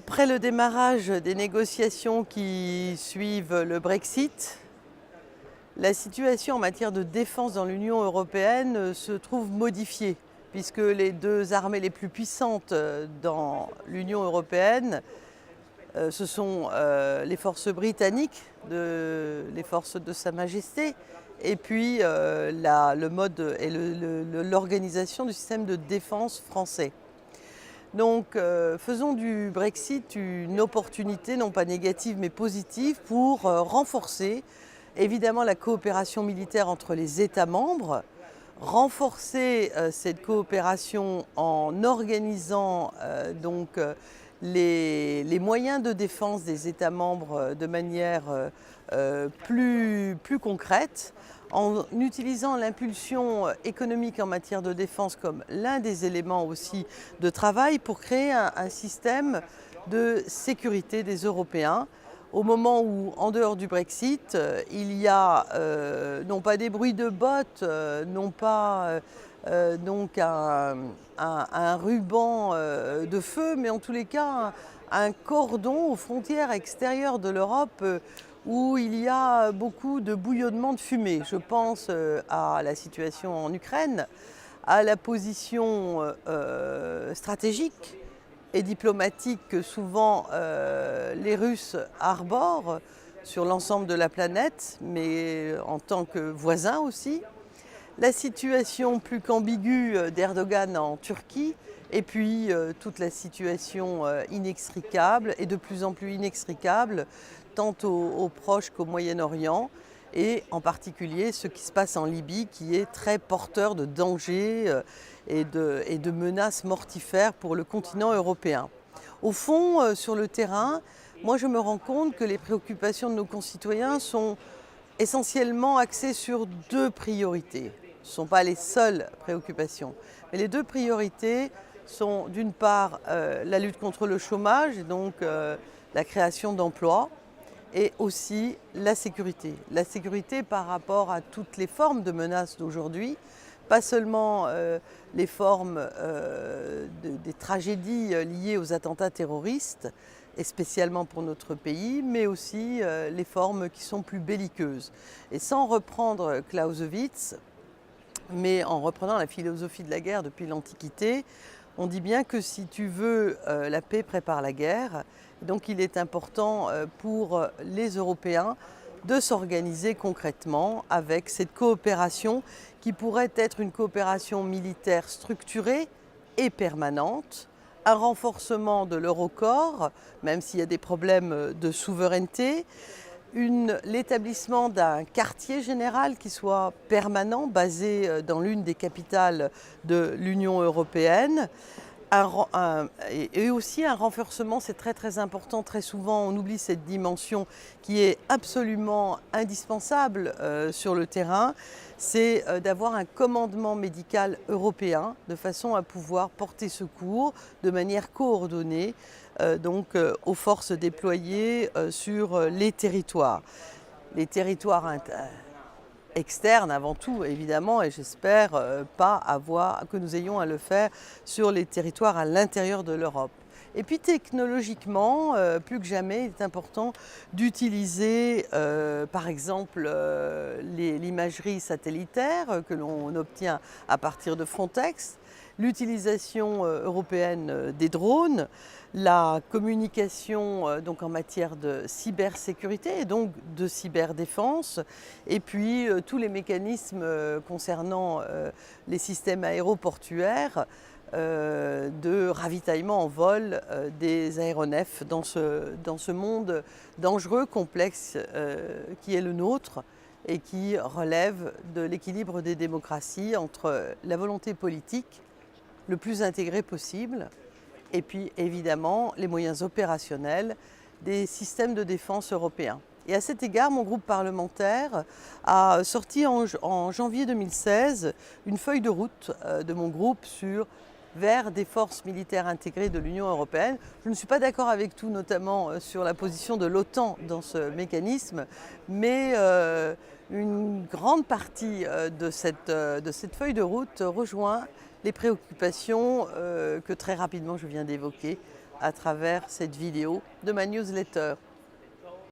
Après le démarrage des négociations qui suivent le Brexit, la situation en matière de défense dans l'Union européenne se trouve modifiée, puisque les deux armées les plus puissantes dans l'Union européenne, ce sont les forces britanniques, les forces de Sa Majesté, et puis le mode et l'organisation du système de défense français. Donc faisons du Brexit une opportunité, non pas négative mais positive, pour renforcer évidemment la coopération militaire entre les États membres, renforcer cette coopération en organisant les moyens de défense des États membres de manière plus concrète, en utilisant l'impulsion économique en matière de défense comme l'un des éléments aussi de travail pour créer un système de sécurité des Européens. Au moment où, en dehors du Brexit, il y a non pas des bruits de bottes, non pas donc un ruban de feu, mais en tous les cas un cordon aux frontières extérieures de l'Europe où il y a beaucoup de bouillonnement de fumée. Je pense à la situation en Ukraine, à la position stratégique et diplomatique que souvent les Russes arborent sur l'ensemble de la planète, mais en tant que voisins aussi. La situation plus qu'ambiguë d'Erdogan en Turquie, et puis toute la situation inextricable et de plus en plus inextricable, tant au Proche qu'au Moyen-Orient, et en particulier ce qui se passe en Libye, qui est très porteur de dangers et de menaces mortifères pour le continent européen. Au fond, sur le terrain, moi je me rends compte que les préoccupations de nos concitoyens sont essentiellement axées sur deux priorités. Ce ne sont pas les seules préoccupations, mais les deux priorités sont d'une part la lutte contre le chômage, donc la création d'emplois, et aussi la sécurité. La sécurité par rapport à toutes les formes de menaces d'aujourd'hui, pas seulement les formes des tragédies liées aux attentats terroristes, et spécialement pour notre pays, mais aussi les formes qui sont plus belliqueuses. Et sans reprendre Clausewitz, mais en reprenant la philosophie de la guerre depuis l'Antiquité, on dit bien que si tu veux la paix, prépare la guerre. Donc il est important pour les Européens de s'organiser concrètement avec cette coopération qui pourrait être une coopération militaire structurée et permanente, un renforcement de l'Eurocorps, même s'il y a des problèmes de souveraineté, l'établissement d'un quartier général qui soit permanent, basé dans l'une des capitales de l'Union européenne, et aussi un renforcement, c'est très important, très souvent on oublie cette dimension qui est absolument indispensable sur le terrain, c'est d'avoir un commandement médical européen de façon à pouvoir porter secours de manière coordonnée aux forces déployées sur les territoires. Les territoires externes avant tout, évidemment, et j'espère que nous ayons à le faire sur les territoires à l'intérieur de l'Europe. Et puis technologiquement, plus que jamais, il est important d'utiliser par exemple l'imagerie satellitaire que l'on obtient à partir de Frontex, l'utilisation européenne des drones, la communication donc en matière de cybersécurité et donc de cyberdéfense, et puis tous les mécanismes concernant les systèmes aéroportuaires de ravitaillement en vol des aéronefs dans ce monde dangereux, complexe qui est le nôtre et qui relève de l'équilibre des démocraties entre la volonté politique le plus intégrée possible et puis évidemment les moyens opérationnels des systèmes de défense européens. Et à cet égard, mon groupe parlementaire a sorti en janvier 2016 une feuille de route de mon groupe vers des forces militaires intégrées de l'Union européenne. Je ne suis pas d'accord avec tout, notamment sur la position de l'OTAN dans ce mécanisme, mais une grande partie de cette feuille de route rejoint les préoccupations que très rapidement je viens d'évoquer à travers cette vidéo de ma newsletter.